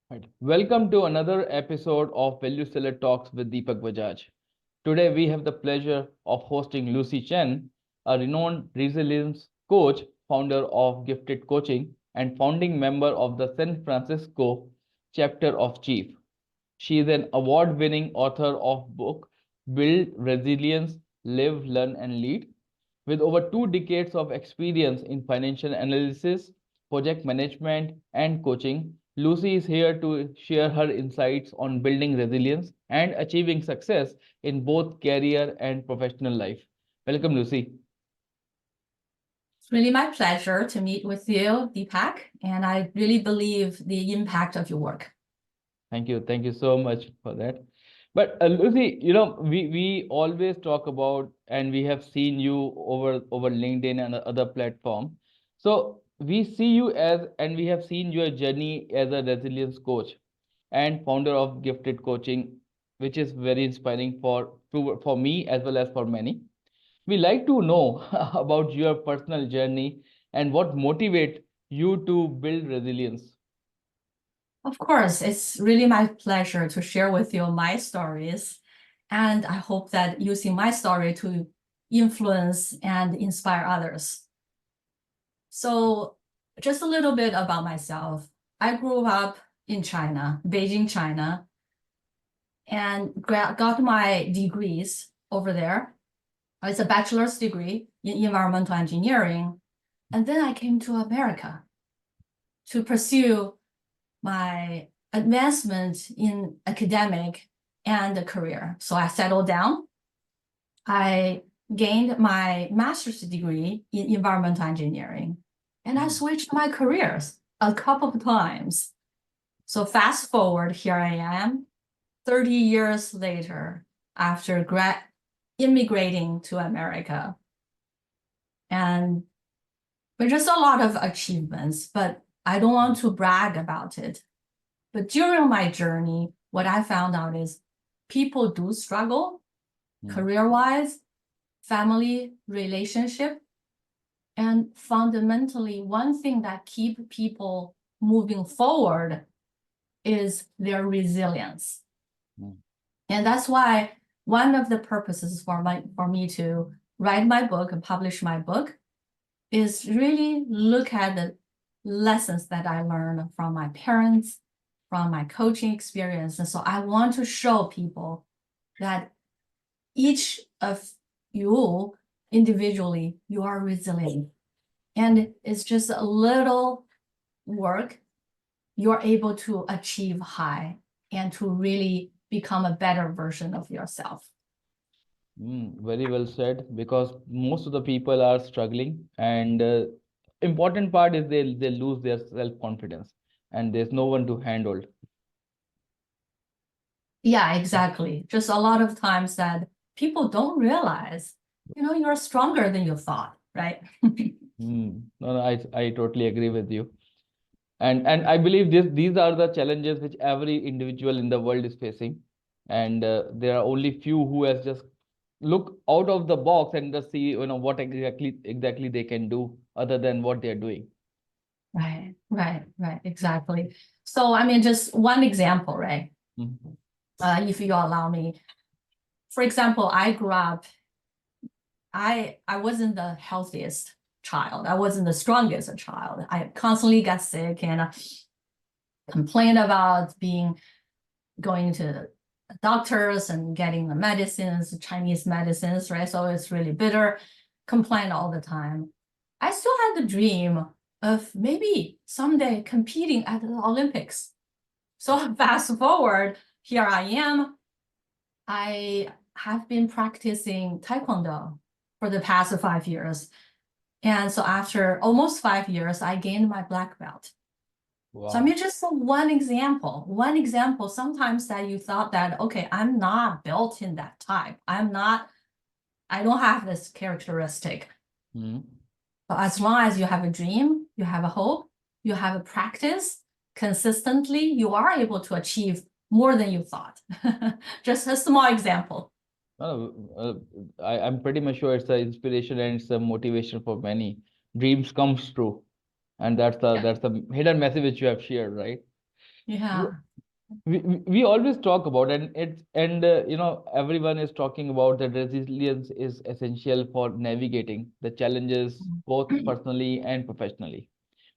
Right. Welcome to another episode of Value Seller Talks with Deepak Bajaj. Today we have the pleasure of hosting Lucy Chen, a renowned resilience coach, founder of Gifted Coaching, and founding member of the San Francisco chapter of Chief. She is an award-winning author of book Build Resilience, Live, Learn, and Lead. With over 2 decades of experience in financial analysis, project management, and coaching, Lucy is here to share her insights on building resilience and achieving success in both career and professional life. Welcome, Lucy. It's really my pleasure to meet with you, Deepak, and I really believe the impact of your work. Thank you. Thank you so much for that. But Lucy, we always talk about, and we have seen you over LinkedIn and other platform. So we see you as, and we have seen your journey as a resilience coach and founder of Gifted Coaching, which is very inspiring for me as well as for many. We like to know about your personal journey and what motivate you to build resilience. Of course, it's really my pleasure to share with you my stories, and I hope that using my story to influence and inspire others. So just a little bit about myself. I grew up in China, Beijing, China, and got my degrees over there. It's a bachelor's degree in environmental engineering. And then I came to America to pursue my advancement in academic and a career. So I settled down. I gained my master's degree in environmental engineering, and I switched my careers a couple of times. So fast forward, here I am, 30 years later, after immigrating to America. And there's just a lot of achievements, but I don't want to brag about it. But during my journey, what I found out is people do struggle career-wise, family, relationship. And fundamentally, one thing that keep people moving forward is their resilience. And that's why one of the purposes for me to write my book and publish my book is really look at the lessons that I learned from my parents, from my coaching experience. And so I want to show people that each of you individually, you are resilient. And it's just a little work, you're able to achieve high and to really become a better version of yourself. Very well said, because most of the people are struggling, and important part is they lose their self-confidence, and there's no one to handle. Yeah, exactly. Just a lot of times that people don't realize, you're stronger than you thought, right? No, no, I totally agree with you. And I believe these are the challenges which every individual in the world is facing. And there are only few who has just look out of the box and just see, what exactly they can do other than what they're doing. Right, exactly. So, I mean, just one example, right? If you allow me. For example, I grew up, I wasn't the healthiest child. I wasn't the strongest child. I constantly got sick and complained about going to doctors and getting the medicines, Chinese medicines, right? So it's really bitter, complain all the time. I still had the dream of maybe someday competing at the Olympics. So fast forward, here I am. I have been practicing Taekwondo for the past 5 years. And so after almost 5 years, I gained my black belt. Wow. So I mean, just one example, sometimes that you thought that, okay, I'm not built in that type. I don't have this characteristic. But as long as you have a dream, you have a hope, you have a practice consistently, you are able to achieve more than you thought. Just a small example. I'm pretty much sure it's an inspiration and it's a motivation for many. Dreams comes true, and that's the hidden message which you have shared, right? Yeah. We always talk about, and everyone is talking about that resilience is essential for navigating the challenges both personally and professionally.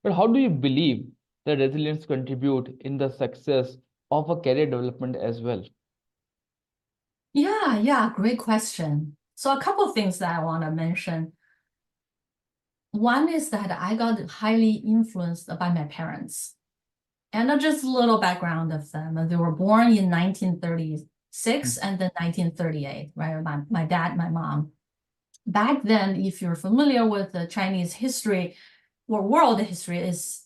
But how do you believe that resilience contribute in the success of a career development as well? Yeah, great question. So a couple of things that I want to mention. One is that I got highly influenced by my parents. And just a little background of them. They were born in 1936 and then 1938, right? My dad, my mom. Back then, if you're familiar with the Chinese history or world history, is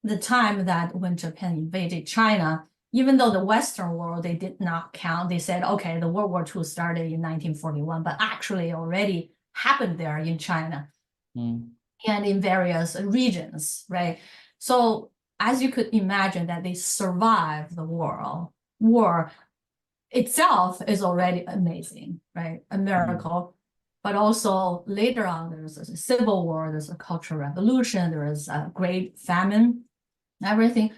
the time that when Japan invaded China, even though the Western world, they did not count. They said, okay, the World War II started in 1941, but actually already happened there in China and in various regions, right? So as you could imagine that they survived the war itself is already amazing, right? A miracle. But also later on, there's a civil war, there's a cultural revolution, there is a great famine, everything,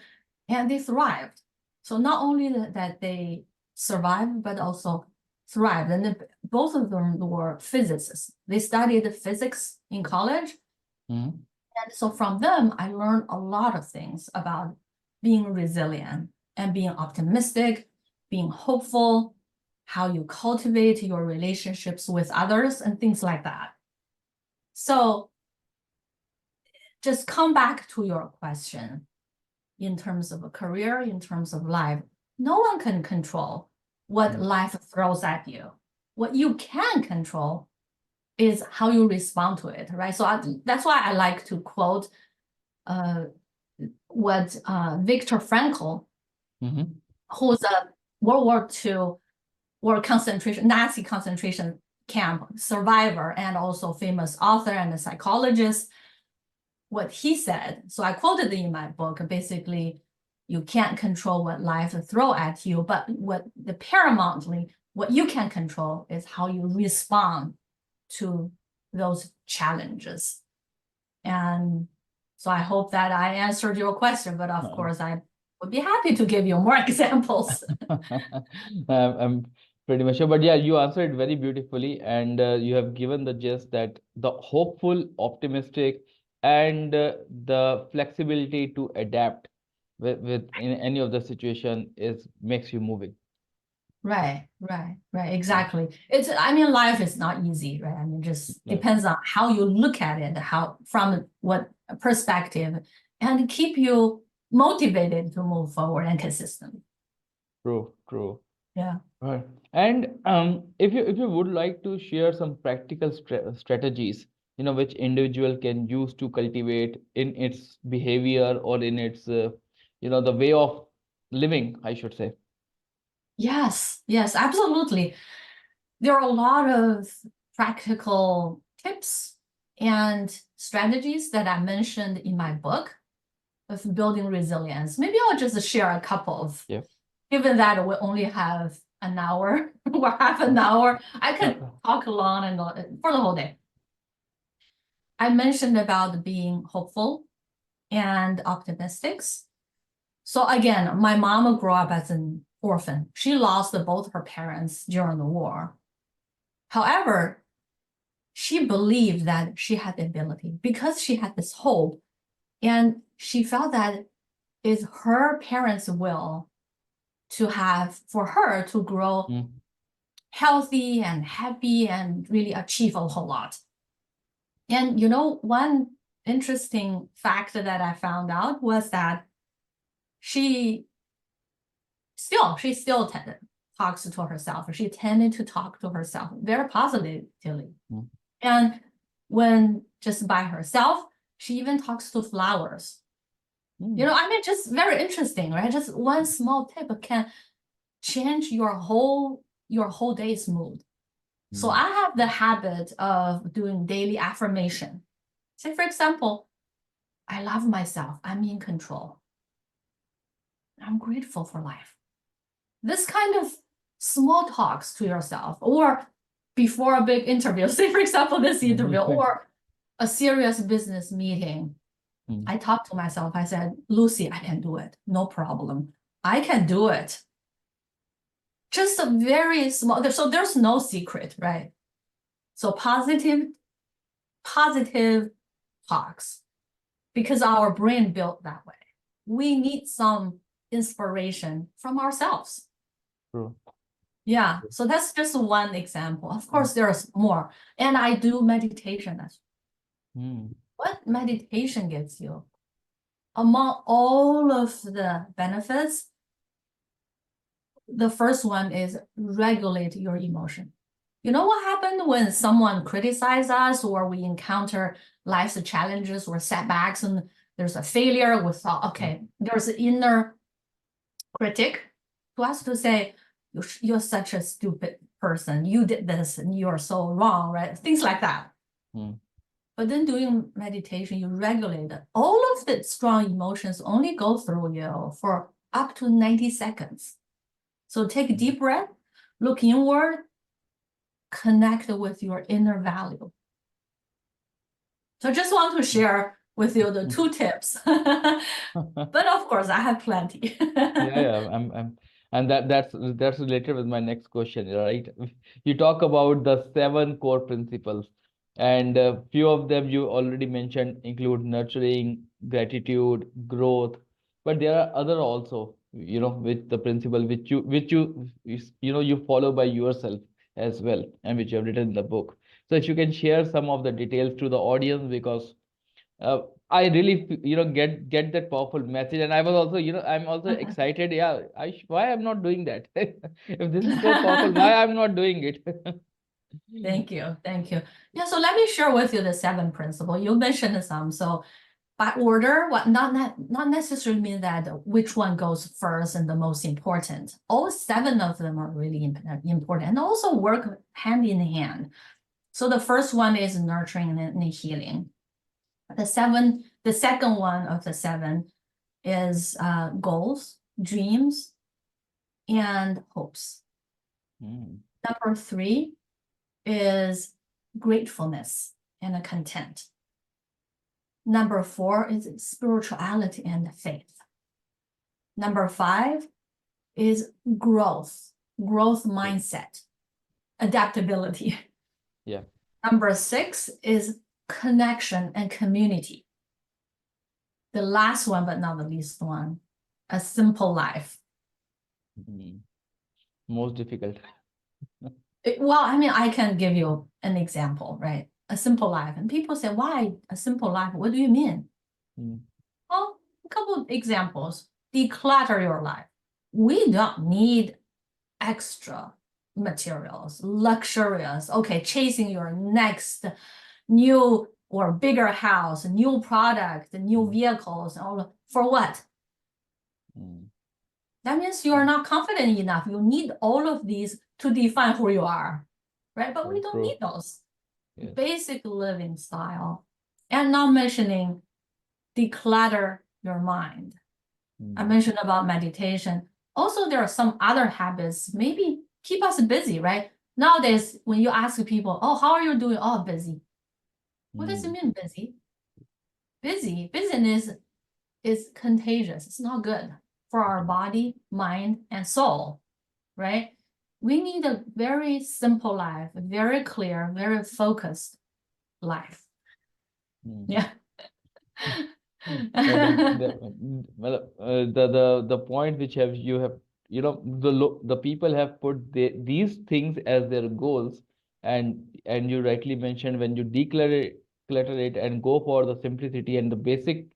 and they thrived. So not only that they survived, but also thrived. And both of them were physicists. They studied physics in college. And so from them, I learned a lot of things about being resilient and being optimistic, being hopeful, how you cultivate your relationships with others and things like that. So just come back to your question in terms of a career, in terms of life. No one can control what life throws at you. What you can control is how you respond to it, right? So that's why I like to quote what Viktor Frankl, who's a World War II or Nazi concentration camp survivor and also famous author and a psychologist, what he said. So I quoted it in my book. Basically, you can't control what life throw at you, but paramountly, what you can control is how you respond to those challenges. And so I hope that I answered your question, but of course I would be happy to give you more examples. I'm pretty much sure, but yeah, you answered it very beautifully, and you have given the gist that the hopeful, optimistic, and the flexibility to adapt with in any of the situation is makes you moving. Right, exactly. I mean, life is not easy, right? I mean, just depends on how you look at it, how from what perspective, and keep you motivated to move forward and consistent. True. Yeah. Right. And if you would like to share some practical strategies, which individual can use to cultivate in its behavior or in its, the way of living, I should say. Yes, absolutely. There are a lot of practical tips and strategies that I mentioned in my book of building resilience. Maybe I'll just share a couple of, given that we only have an hour or half an hour, I could talk long and for the whole day. I mentioned about being hopeful and optimistic. So again, my mom grew up as an orphan. She lost both her parents during the war. However, she believed that she had the ability because she had this hope, and she felt that it's her parents' will for her to grow healthy and happy and really achieve a whole lot. And one interesting fact that I found out was that she still talks to herself. She tended to talk to herself very positively. And when just by herself, she even talks to flowers. I mean, just very interesting, right? Just one small tip can change your whole day's mood. So I have the habit of doing daily affirmation. Say, for example, I love myself. I'm in control. I'm grateful for life. This kind of small talks to yourself, or before a big interview, say, for example, this interview, or a serious business meeting, I talked to myself. I said, Lucy, I can do it. No problem. I can do it. Just a very small, so there's no secret, right? So positive talks, because our brain built that way. We need some inspiration from ourselves. True. Yeah, so that's just one example. Of course, there's more. And I do meditation. What meditation gives you? Among all of the benefits, the first one is regulate your emotion. You know what happened when someone criticizes us or we encounter life's challenges or setbacks and there's a failure, we thought, okay, there's an inner critic to us to say, you're such a stupid person. You did this and you're so wrong, right? Things like that. But then doing meditation, you regulate it. All of the strong emotions only go through you for up to 90 seconds. So take a deep breath, look inward, connect with your inner value. So I just want to share with you the 2 tips. But of course, I have plenty. And that's related with my next question, right? You talk about the 7 core principles, and a few of them you already mentioned include nurturing, gratitude, growth, but there are other also, with the principle which you follow by yourself as well, and which you have written in the book. So if you can share some of the details to the audience, because uh, I really get that powerful message, and I was also I'm also excited. Yeah, why I'm not doing that? If this is so powerful, why I'm not doing it? Thank you. Yeah, so let me share with you the 7 principles. You mentioned some. So by order, what not necessarily mean that which one goes first and the most important. All 7 of them are really important and also work hand in hand. So the first one is nurturing and healing. The second one of the 7 is goals, dreams, and hopes. Number 3 is gratefulness and content. Number 4 is spirituality and faith. Number 5 is growth mindset, adaptability. Yeah. Number 6 is connection and community. The last one, but not the least one, a simple life. Most difficult. Well, I mean, I can give you an example, right? A simple life. And people say, why a simple life? What do you mean? Well, a couple of examples. Declutter your life. We don't need extra materials, luxurious, okay, chasing your next new or bigger house, new product, new vehicles, all for what? That means you are not confident enough. You need all of these to define who you are, right? But we don't need those. Basic living style. And not mentioning declutter your mind. I mentioned about meditation. Also, there are some other habits, maybe keep us busy, right? Nowadays, when you ask people, oh, how are you doing? Oh, busy. What does it mean, busy? Busyness is contagious. It's not good for our body, mind, and soul, right? We need a very simple life, very clear, very focused life. Yeah. The point which you have the people have put these things as their goals, and you rightly mentioned, when you declutter it and go for the simplicity and the basic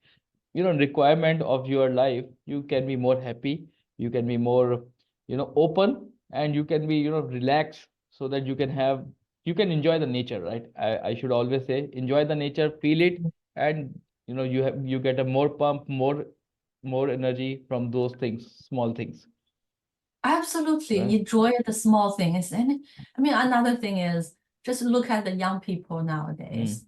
requirement of your life, you can be more happy, you can be more open, and you can be relaxed, so that you can enjoy the nature, right? I should always say, enjoy the nature, feel it, and you get a more pump, more energy from those things, small things. Absolutely. Right. Enjoy the small things. And I mean, another thing is just look at the young people nowadays.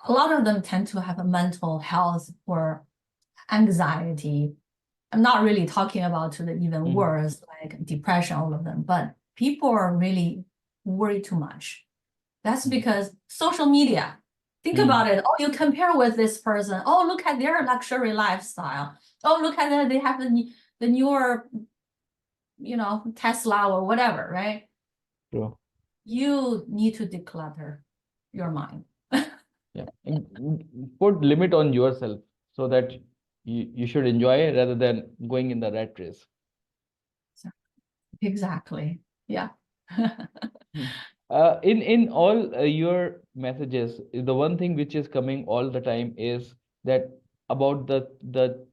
A lot of them tend to have a mental health or anxiety. I'm not really talking about to the even worse, like depression, all of them, but people are really worried too much. That's because social media, Think about it. Oh, you compare with this person. Oh, look at their luxury lifestyle. Oh, look at that. They have the newer, Tesla or whatever, right? True. You need to declutter your mind. Yeah. Put limit on yourself so that you should enjoy it rather than going in the rat race. Exactly. Yeah. In all your messages, the one thing which is coming all the time is that about the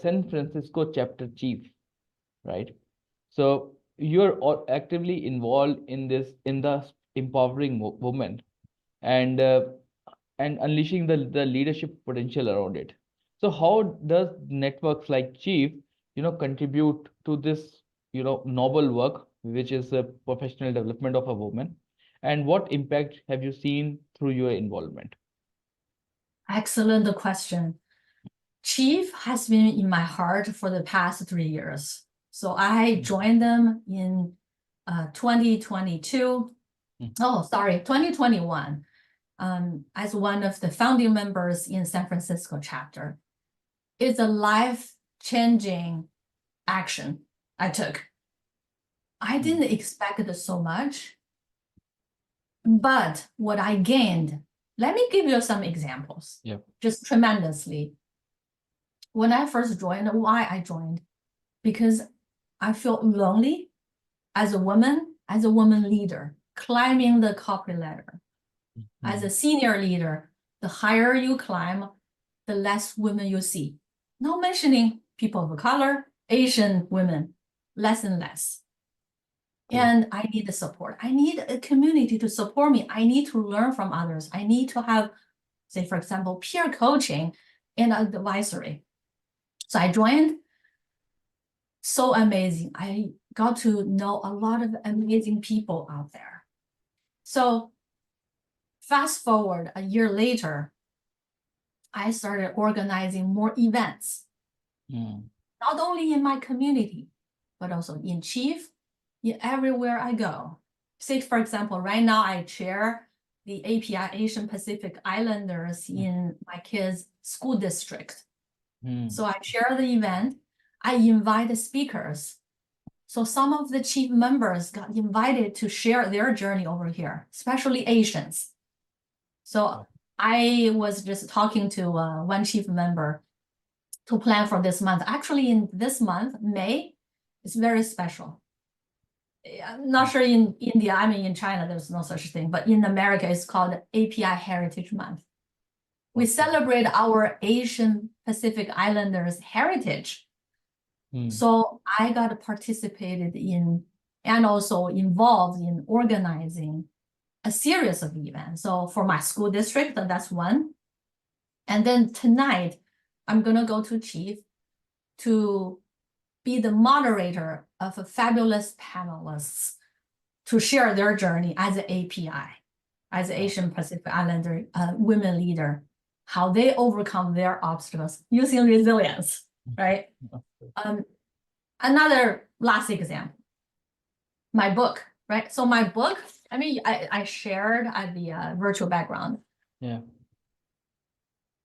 San Francisco chapter chief, right? So you're actively involved in this, in the empowering women, and unleashing the leadership potential around it. So how does networks like Chief, contribute to this, noble work, which is a professional development of a woman? And what impact have you seen through your involvement? Excellent question. Chief has been in my heart for the past 3 years. So I joined them in 2022. Oh, sorry, 2021, as one of the founding members in San Francisco chapter. It's a life-changing action I took. I didn't expect it so much, but what I gained, let me give you some examples. Yeah. Just tremendously. When I first joined, why I joined? Because I felt lonely as a woman leader, climbing the corporate ladder. As a senior leader, the higher you climb, the less women you see. Not mentioning people of color, Asian women, less and less. And I need the support. I need a community to support me. I need to learn from others. I need to have, say, for example, peer coaching and advisory. So I joined. So amazing. I got to know a lot of amazing people out there. So fast forward a year later, I started organizing more events, not only in my community, but also in Chief, everywhere I go. Say, for example, right now I chair the API Asian Pacific Islanders in my kids' school district. So I chair the event. I invite the speakers. So some of the chief members got invited to share their journey over here, especially Asians. So I was just talking to one chief member to plan for this month. Actually, in this month, May, it's very special. I'm not sure in India, I mean, in China, there's no such thing, but in America, it's called API Heritage Month. We celebrate our Asian Pacific Islanders heritage. So I got participated in and also involved in organizing a series of events. So for my school district, that's one. And then tonight, I'm gonna go to Chief to be the moderator of a fabulous panelists to share their journey as an API, as an Asian Pacific Islander women leader, how they overcome their obstacles using resilience, right? Another last example, my book, right? So my book, I mean, I shared at the virtual background. Yeah.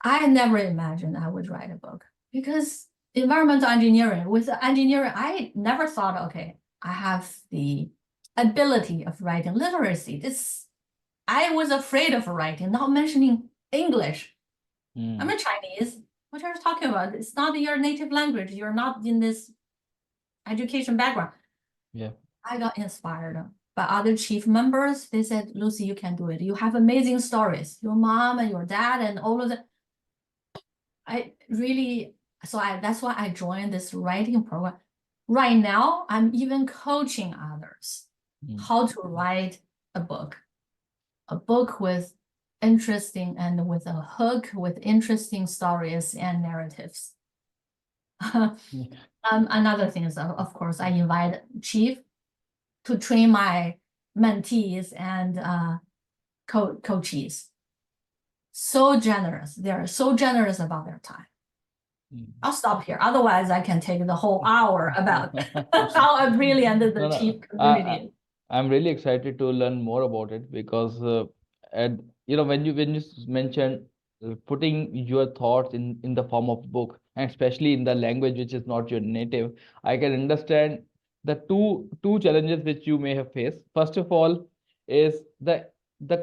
I never imagined I would write a book because environmental engineering, with engineering, I never thought, okay, I have the ability of writing literacy. I was afraid of writing, not mentioning English. I'm a Chinese. What are you talking about? It's not your native language. You're not in this education background. Yeah. I got inspired by other chief members. They said, Lucy, you can do it. You have amazing stories. Your mom and your dad and all of that. That's why I joined this writing program. Right now, I'm even coaching others how to write a book with interesting and with a hook, with interesting stories and narratives. Another thing is, of course, I invite Chief to train my mentees and coaches. So generous. They're so generous about their time. I'll stop here. Otherwise, I can take the whole hour about how brilliant the Chief community is. I'm really excited to learn more about it because when you mentioned putting your thoughts in the form of book, and especially in the language which is not your native, I can understand the two challenges which you may have faced. First of all, is the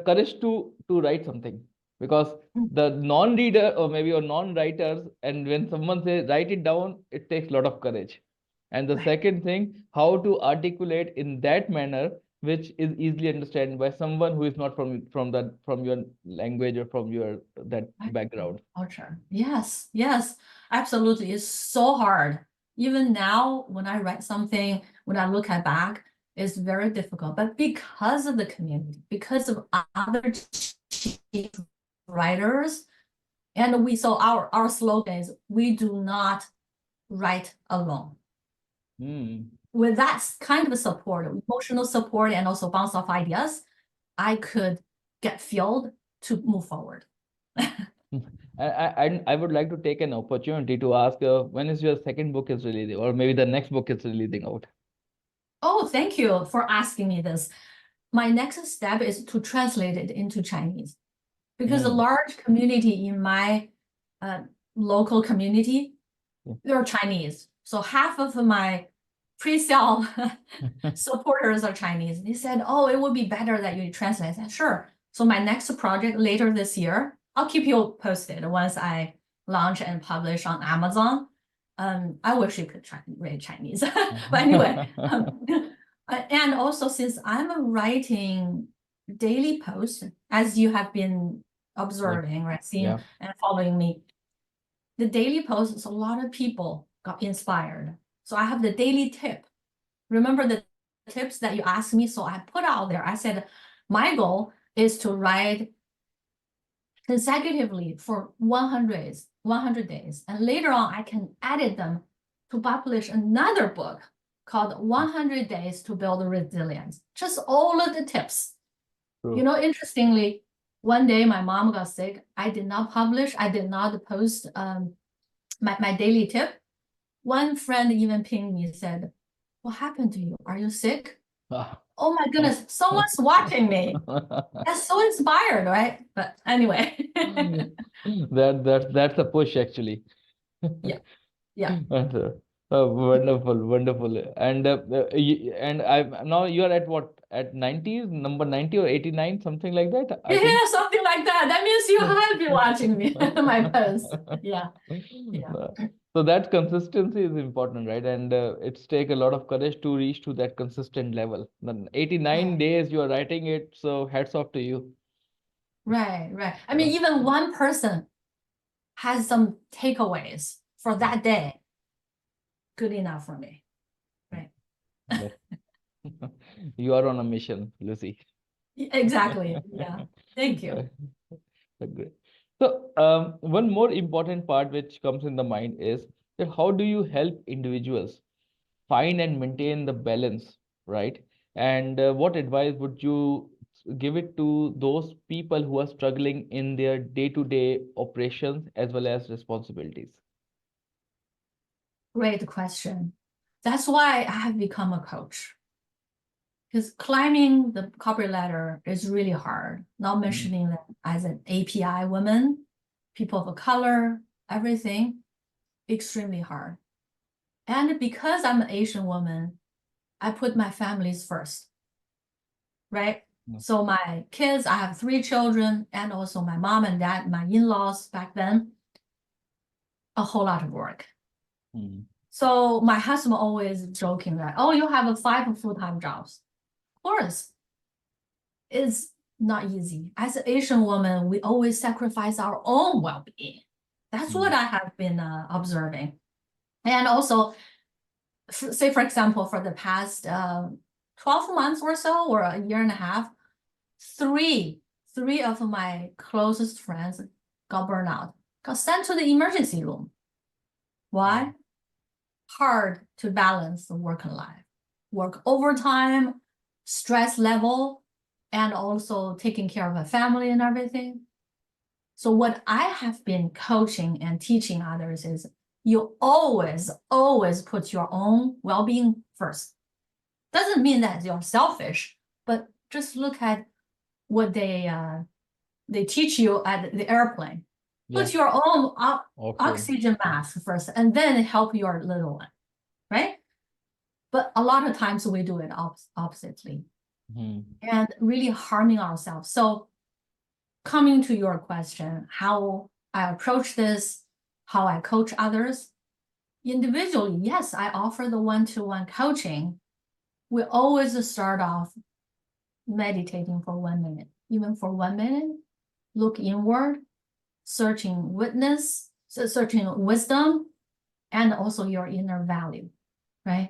courage to write something, because the non-reader or maybe or non-writers, and when someone says write it down, it takes a lot of courage. And the Right. second thing, how to articulate in that manner which is easily understood by someone who is not from your language or from your that Right. background. Culture. Yes, yes, absolutely. It's so hard. Even now, when I write something, when I look at back, it's very difficult. But because of the community, because of other writers, and so our slogan is we do not write alone. With that kind of support, emotional support, and also bounce off ideas, I could get fueled to move forward. I would like to take an opportunity to ask, when is your second book is releasing, or maybe the next book is releasing out? Oh, thank you for asking me this. My next step is to translate it into Chinese, because a large community in my local community, they're Chinese. So half of my pre-sale supporters are Chinese. They said, oh, it would be better that you translate. I said, sure. So my next project later this year, I'll keep you posted once I launch and publish on Amazon. I wish you could read Chinese. But anyway, and also since I'm writing daily posts, as you have been observing, right, seeing Yeah. and following me, the daily posts, a lot of people got inspired. So I have the daily tip. Remember the tips that you asked me? So I put out there, I said, my goal is to write consecutively for 100 days. And later on, I can edit them to publish another book called 100 Days to Build Resilience. Just all of the tips. True. Interestingly, one day my mom got sick. I did not publish. I did not post my daily tip. One friend even pinged me and said, what happened to you? Are you sick? Ah. Oh my goodness, someone's watching me. That's so inspired, right? But anyway. That's a push actually. Yeah, yeah. And, wonderful, wonderful. And I now you are at what, at 90s, number 90 or 89, something like that, I think. Yeah, something like that. That means you have been watching me, my posts. Yeah, yeah. So that consistency is important, right? And it's take a lot of courage to reach to that consistent level. Then 89 Right, days you are writing it, so hats off to you. right, right. I mean, even one person has some takeaways for that day. Good enough for me. Right. That- You are on a mission, Lucy. Exactly. Yeah. Thank you. Great. So, one more important part which comes in the mind is that how do you help individuals find and maintain the balance, right? And what advice would you give it to those people who are struggling in their day-to-day operations as well as responsibilities? Great question. That's why I have become a coach. Because climbing the corporate ladder is really hard, not mentioning that as an API woman, people of color, everything, extremely hard. And because I'm an Asian woman, I put my families first, right? Mm. So my kids, I have 3 children, and also my mom and dad, my in-laws back then, a whole lot of work. Mm. So my husband always joking that, oh, you have 5 full-time jobs. Of course, it's not easy. As an Asian woman, we always sacrifice our own well-being. That's what I have been observing. And also, say, for example, for the past 12 months or so, or a year and a half, three of my closest friends got burned out, got sent to the emergency room. Why? Hard to balance the work and life. Work overtime, stress level, and also taking care of a family and everything. So what I have been coaching and teaching others is you always put your own well-being first. Doesn't mean that you're selfish, but just look at what they they teach you at the airplane. Yeah. Put your own Okay. oxygen mask first, and then help your little one, right? But a lot of times we do it oppositely and really harming ourselves. So coming to your question, how I approach this, how I coach others, individually, yes, I offer the one-to-one coaching. We always start off meditating for 1 minute, even for 1 minute, look inward, searching wisdom, and also your inner value, right?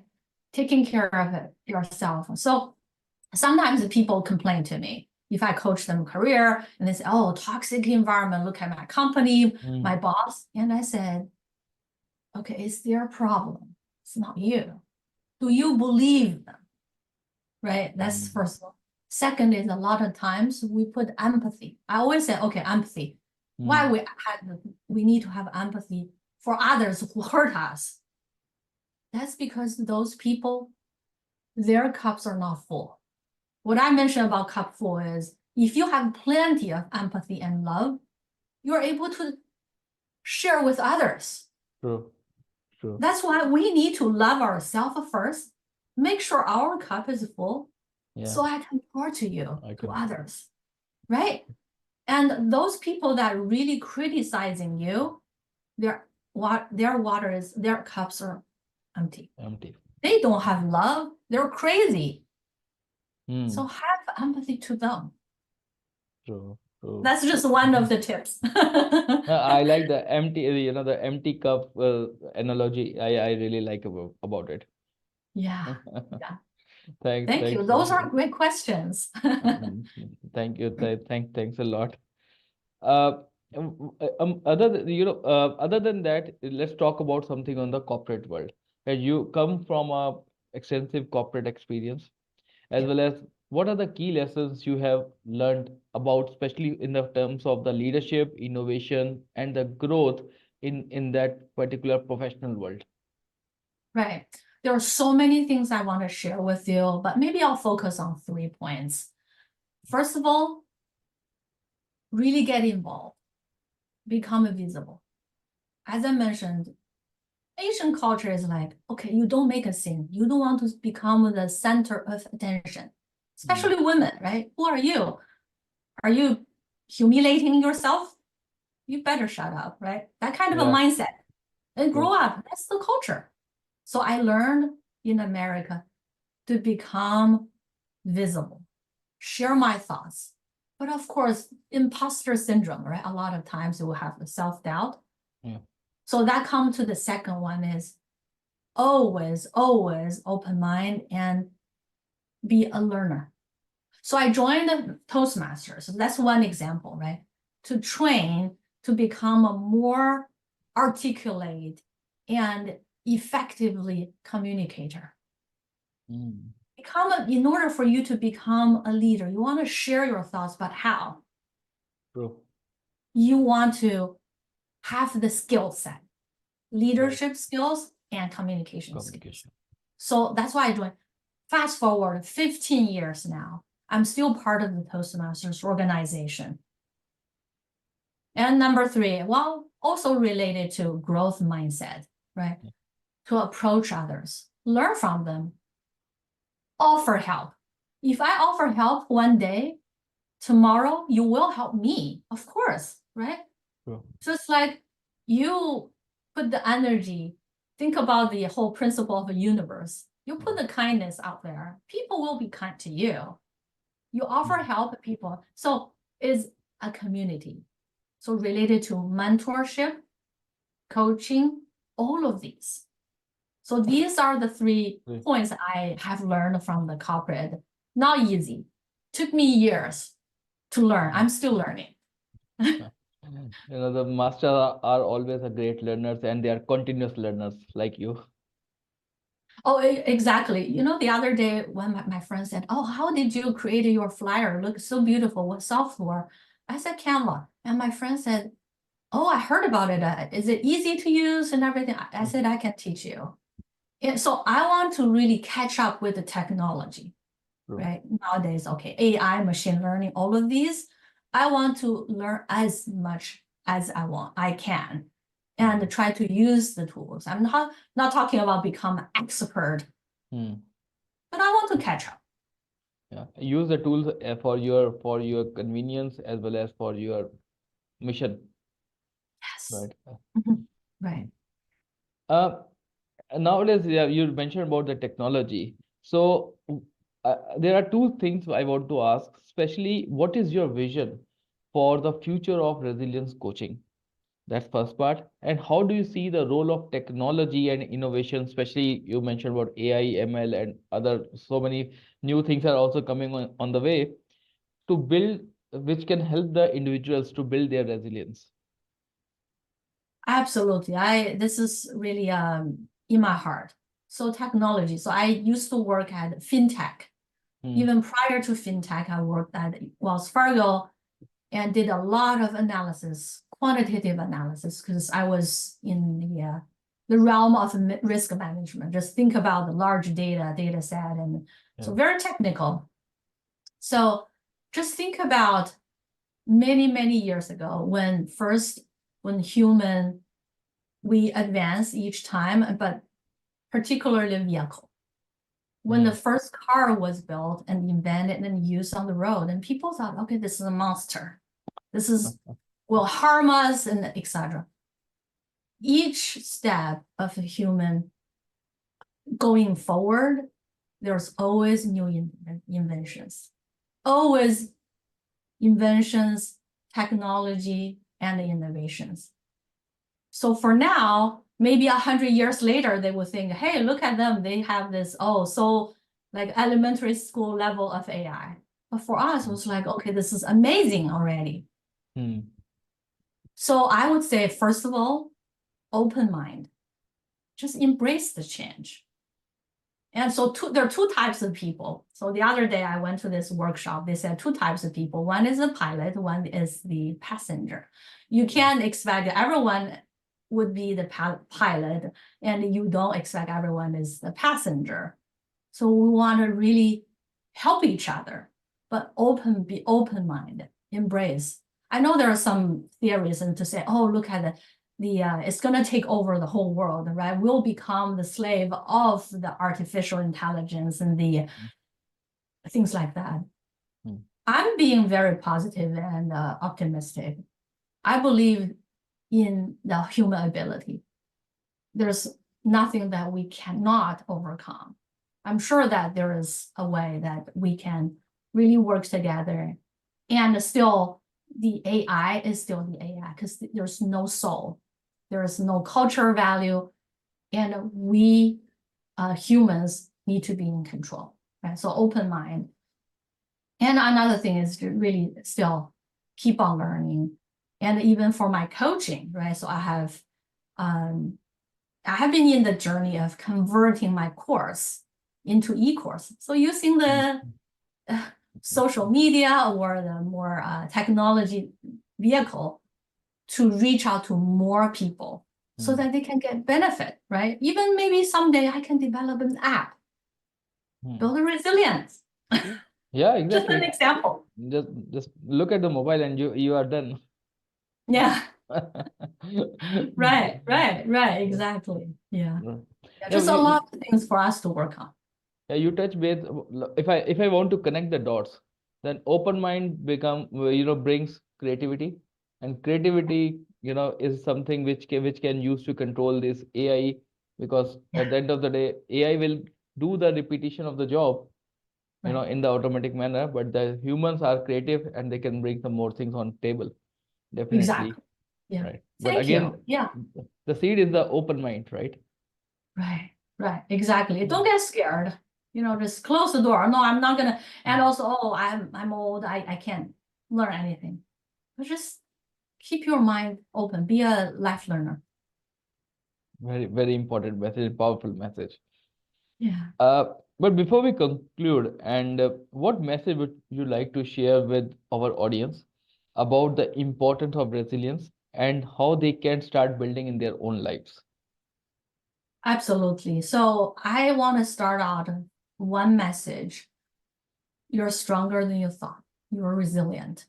Taking care of it yourself. So sometimes people complain to me if I coach them career and they say, oh, toxic environment, look at my company, my boss. And I said, okay, it's their problem. It's not you. Do you believe them? Right? That's first of all. Second is a lot of times we put empathy. I always say, okay, empathy. Why we need to have empathy for others who hurt us? That's because those people, their cups are not full. What I mentioned about cup full is if you have plenty of empathy and love, you're able to share with others. True. True. That's why we need to love ourselves first, make sure our cup is full, so I can pour to you, to others, right? And those people that are really criticizing you, their cups are empty. They don't have love. They're crazy. So have empathy to them. True. True. That's just one of the tips. I like the empty cup analogy. I really like about it. Yeah. Thanks. You. Those are great questions. Thank you. Thanks a lot. Other than that, let's talk about something on the corporate world. You come from a extensive corporate experience, as well as what are the key lessons you have learned about, especially in the terms of the leadership, innovation, and the growth in that particular professional world? Right. There are so many things I want to share with you, but maybe I'll focus on 3 points. First of all, really get involved, become visible. As I mentioned, Asian culture is like, okay, you don't make a scene. You don't want to become the center of attention, especially women, right? Who are you? Are you humiliating yourself? You better shut up, right? That kind of a mindset. And grow up. That's the culture. So I learned in America to become visible, share my thoughts. But of course, imposter syndrome, right? A lot of times you will have the self-doubt. So that comes to the second one is always open mind and be a learner. So I joined the Toastmasters. So that's one example, right? To train to become a more articulate and effectively communicator. In order for you to become a leader, you want to share your thoughts, but how? True. You want to have the skill set, leadership skills and communication skills. So that's why I joined. Fast forward 15 years now, I'm still part of the Toastmasters organization. And number 3, well, also related to growth mindset, right? To approach others, learn from them, offer help. If I offer help one day, tomorrow you will help me, of course, right? So it's like you put the energy, think about the whole principle of the universe. You put the kindness out there, people will be kind to you. You offer help to people. So it's a community. So related to mentorship, coaching, all of these. So these are the 3 points I have learned from the corporate. Not easy. Took me years to learn. I'm still learning. The masters are always a great learners, and they are continuous learners like you. Oh, exactly. The other day when my friend said, oh, how did you create your flyer? Looks so beautiful. What software? I said, Canva. And my friend said, oh, I heard about it. Is it easy to use and everything? I said, I can teach you. And so I want to really catch up with the technology, right? Nowadays, okay, AI, machine learning, all of these. I want to learn as much as I can, and try to use the tools. I'm not talking about become expert, but I want to catch up. Yeah, use the tools for your convenience as well as for your mission, Yes. right? Right. Uh, Nowadays, yeah, you mentioned about the technology. So there are two things I want to ask, especially what is your vision for the future of resilience coaching? That's first part. And how do you see the role of technology and innovation, especially you mentioned about AI, ML, and other so many new things are also coming on the way to build, which can help the individuals to build their resilience. Absolutely. This is really in my heart. So technology. So I used to work at fintech. Even prior to fintech, I worked at Wells Fargo and did a lot of analysis, quantitative analysis, because I was in the realm of risk management. Just think about the large data set, and so very technical. So just think about many years ago when we advance each time, but particularly vehicle. When the first car was built and invented and used on the road, and people thought, okay, this is a monster. This will harm us, and etc. Each step of a human going forward, there's always new inventions, always inventions, technology, and innovations. So for now, maybe 100 years later, they will think, hey, look at them. They have this, so like elementary school level of AI. But for us, it was like, okay, this is amazing already. So I would say, first of all, open mind. Just embrace the change. And so there are two types of people. So the other day I went to this workshop. They said two types of people. One is the pilot, one is the passenger. You can't expect everyone would be the pilot, and you don't expect everyone is the passenger. So we want to really help each other, but be open-minded, embrace. I know there are some theories and to say, oh, look at it's going to take over the whole world, right? We'll become the slave of the artificial intelligence and the things like that. I'm being very positive and optimistic. I believe in the human ability. There's nothing that we cannot overcome. I'm sure that there is a way that we can really work together, and still the AI is still the AI because there's no soul. There is no cultural value, and we humans need to be in control, right? So open mind. And another thing is to really still keep on learning. And even for my coaching, right? So I have been in the journey of converting my course into e-course. So using the social media or the more technology vehicle to reach out to more people so that they can get benefit, right? Even maybe someday I can develop an app, build a resilience. Yeah, exactly. Just an example. Just look at the mobile and you are done. Yeah. Right, exactly. Yeah. Just a lot of things for us to work on. Yeah, you touch base. If I want to connect the dots, then open mind brings creativity, and creativity is something which can use to control this AI, because at the end of the day AI will do the repetition of the job in the automatic manner, but the humans are creative and they can bring some more things on table, definitely. Exactly. Yeah. Right. But Thank again, you. Yeah. the seed is the open mind, right? Right. Exactly. Don't get scared. Just close the door. No, I'm not gonna. And also, I'm old. I can't learn anything. But just keep your mind open. Be a life learner. Very important message, powerful message. Yeah. But before we conclude, and what message would you like to share with our audience about the importance of resilience and how they can start building in their own lives? Absolutely. So I want to start out one message. You're stronger than you thought. You're resilient.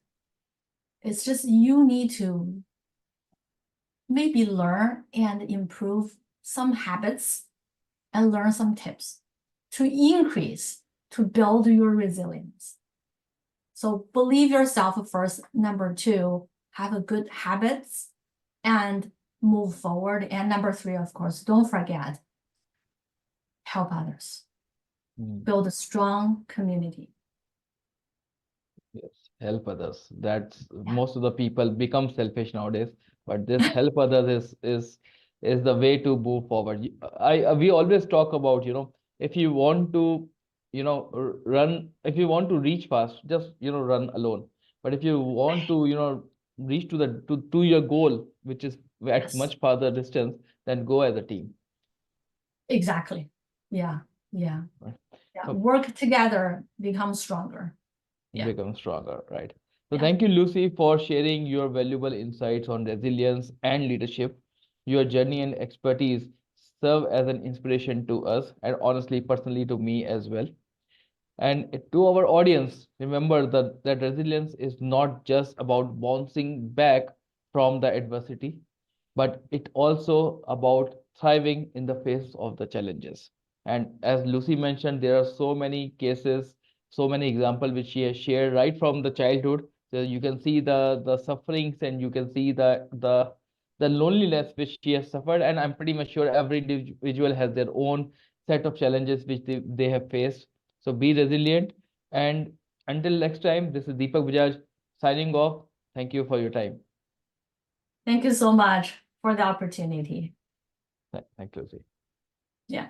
It's just you need to maybe learn and improve some habits and learn some tips to increase, to build your resilience. So believe yourself first. Number two, have a good habits and move forward. And number three, of course, don't forget, help others. Build a strong community. Yes, help others. That's most of the people become selfish nowadays, but this help others is the way to move forward. We always talk about, if you want to, run, if you want to reach fast, just run alone. But if you want to, reach to to your goal, which is at Yes. much farther distance, then go as a team. Exactly. Yeah. Yeah. Right. Yeah. So Work together, become stronger. Yeah. become stronger, right? So Yeah. thank you, Lucy, for sharing your valuable insights on resilience and leadership. Your journey and expertise serve as an inspiration to us, and honestly, personally, to me as well. And to our audience, remember that resilience is not just about bouncing back from the adversity, but it also about thriving in the face of the challenges. And as Lucy mentioned, there are so many cases, so many examples which she has shared right from the childhood. So you can see the sufferings, and you can see the loneliness which she has suffered. And I'm pretty much sure every individual has their own set of challenges which they have faced. So be resilient. And until next time, this is Deepak Bajaj signing off. Thank you for your time. Thank you so much for the opportunity. Thank you, Lucy. Yeah.